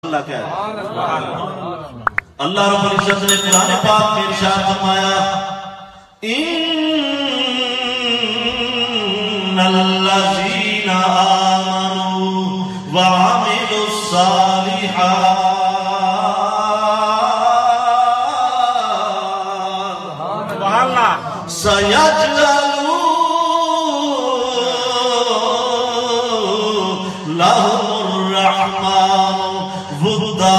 اللہ کہہ رہے اللہ رب العزت نے قرآن پاک میں ارشاد فرمایا ان الذین آمنوا وعملوا الصالحات سیجعل لهم الرحمن ودا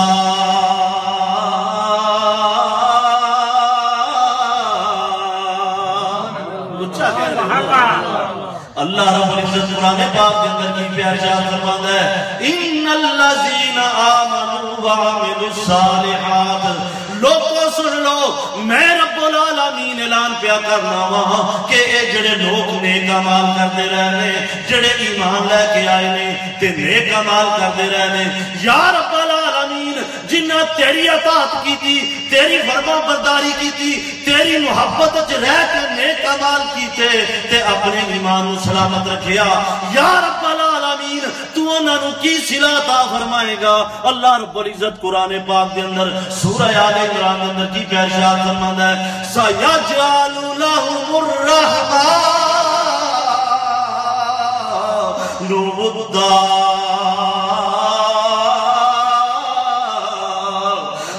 اللہ رب العزت قرآن پاک کے اندر کی پیار ارشاد فرماتا ہے ان الذین آمنوا وعملوا الصالحات لوگوں سن لو میں رب العالمین اعلان پیا کرنا وہاں کہ اے جڑے لوگ نیک اعمال کرتے رہنے جڑے ایمان لے کے آئے نے تے نیک اعمال کرتے رہنے یا رب العالمین جنہ تیری اطاعت کی تھی تیری فرما برداری کی تھی تیری محبت وچ رہ کے نیک اعمال کیتے تے اپنے ایمان کو سلامت رکھیا یا رب العالمین تو انہاں نوں کی صلہ عطا فرمائے گا اللہ رب العزت قرآن پاک دے اندر سورہ آل عمران دے اندر کی ارشاد فرماتا ہے سیجعل لهم الرحمن ودا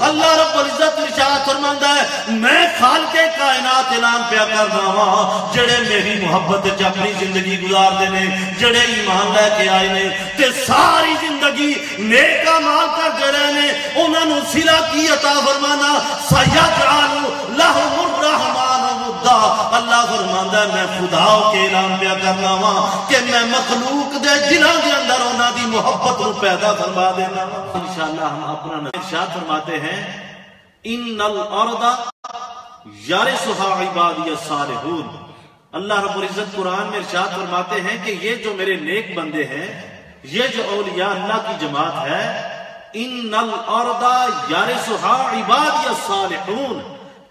اللہ رب العزت ارشاد فرماتا ہے میں خالق کائنات اعلان پیا کرنا ہاں جڑے میری محبت وچ اپنی زندگی گزار دے نے جڑے ایمان لے کے آئے نے تے ساری زندگی نیک اعمال کرتے رہنے انہاں نوں صلہ کی عطا فرمانا سیجعل لهم الرحمن ودا اللہ فرماندا ہے میں خدا کے اعلان پیا کرنا ہاں کہ میں مخلوق دے دلاں دے اندر انہاں دی محبت کو پیدا فرما دینا انشاءاللہ ہم اپنا ارشاد فرماتے ہیں ان الارض یرثها عبادی الصالحون اللہ رب العزت قرآن میں ارشاد فرماتے ہیں کہ یہ جو میرے نیک بندے ہیں یہ جو اولیاء اللہ کی جماعت ہے ان الارض یرثها عبادی الصالحون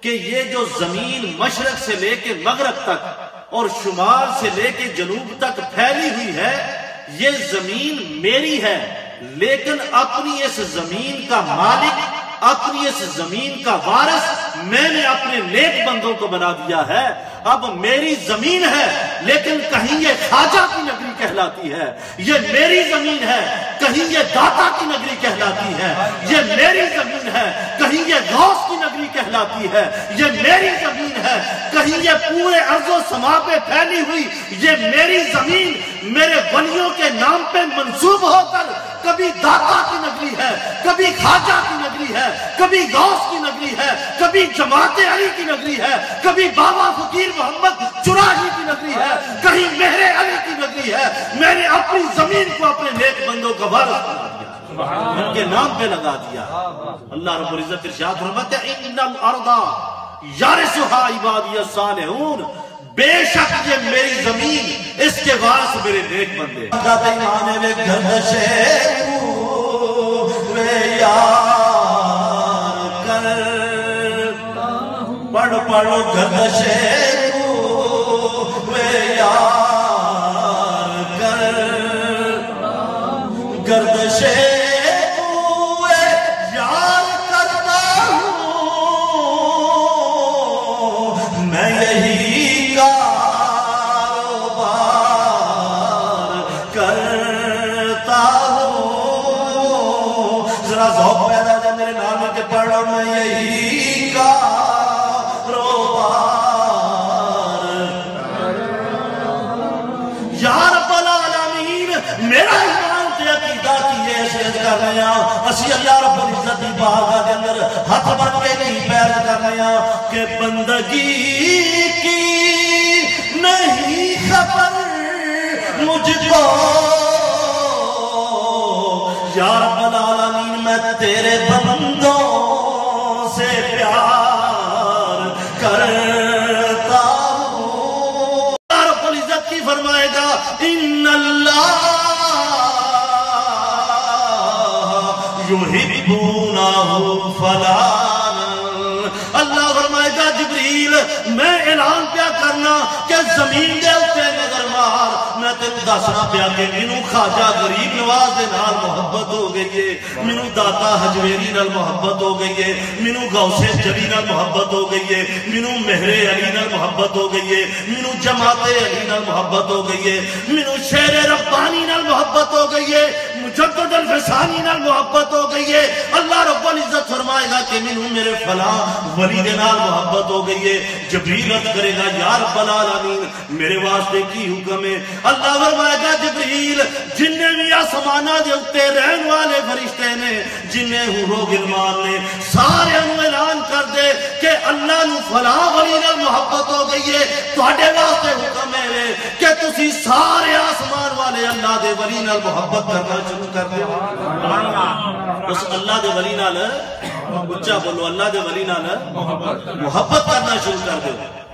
کہ یہ جو زمین مشرق سے لے کے مغرب تک اور شمال سے لے کے جنوب تک پھیلی ہوئی ہے یہ زمین میری ہے لیکن اپنی اس زمین کا مالک اپنی اس زمین کا وارث میں نے اپنے نیک بندوں کو بنا دیا ہے اب میری زمین ہے لیکن کہیں یہ خواجہ کی نگری کہلاتی ہے یہ میری زمین ہے کہیں یہ داتا کی نگری کہلاتی ہے یہ میری زمین ہے کہیں یہ غوث کی نگری کہلاتی ہے یہ میری زمین ہے کہیں یہ پورے ارض و سما پہ پھیلی ہوئی یہ میری زمین میرے ولیوں کے نام پہ منسوب ہو کر کبھی داتا کی نگری ہے کبھی خواجہ کی نگری ہے کبھی غوث کی نگری ہے کبھی جماعت علی کی نگری ہے کبھی بابا فقیر محمد چراغی کی نگری ہے کہیں مہر علی کی نگری ہے میں نے اپنی زمین کو اپنے نیک بندوں کا وارث بنا دیا ان کے نام پہ لگا دیا اللہ رب العزت ارشاد فرماتے ہیں ان الارض یرثها عبادی الصالحون بے شک یہ میری زمین اس کے وارث میرے نیک بندے ایمان میں گردش میں یار کر پڑھ پڑھو گردش میں یار کر گردش یار کرتا ہوں میں یہی ذوق پیدا جا میرے نام کے پڑھو میں یہی کاروبار یا رب العالمین میرا ایمان تے عقیدہ کی حیثیت کر رہے ہیں اسی اللہ رب العزت دی بارگاہ کے اندر ہاتھ بن کے نہیں پیر کر رہے ہیں کہ بندگی کی نہیں خبر مجھ کو یا رب العالمین میں تیرے بندوں سے پیار کرتا ہوں رب العزت کی فرمائے گا ان اللہ یحبونہ فلانا اللہ فرمائے گا جبریل میں اعلان پیا کرنا کہ زمین دے اوتے نظر مار میں تینوں دسنا پیا کہ مینوں خواجہ غریب نواز دے نال محبت ہو گئی ہے مینوں داتا حجویری نال محبت ہو گئی ہے مینوں غوث جلی نال محبت ہو گئی ہے مینوں مہر علی نال محبت ہو گئی ہے مینوں جماعت علی نال محبت ہو گئی ہے مینوں شیر ربانی نال محبت ہو گئی ہے مجدد الفسانی نال محبت ہو گئی ہے اللہ رب العزت فرمائے گا کہ مینوں میرے فلاں ولی دے نال محبت ہو گئی ہے جبریل عرض کرے گا یا رب العالمین میرے واسطے کی حکم ہے اللہ فرمائے گا جبریل جننے بھی آسمانہ دے اتے رہن والے فرشتے نے جننے حورو گلمان نے سارے انہوں اعلان کر دے کہ اللہ نو فلاں ولی نال محبت ہو گئی ہے تواڈے واسطے حکم ہے کہ تسی سارے آسمان والے اللہ دے ولی نال محبت کرنا شروع کر دے اس اللہ دے ولی نال اچھا بولو اللہ دے ولی نال محبت کرنا شروع کر دے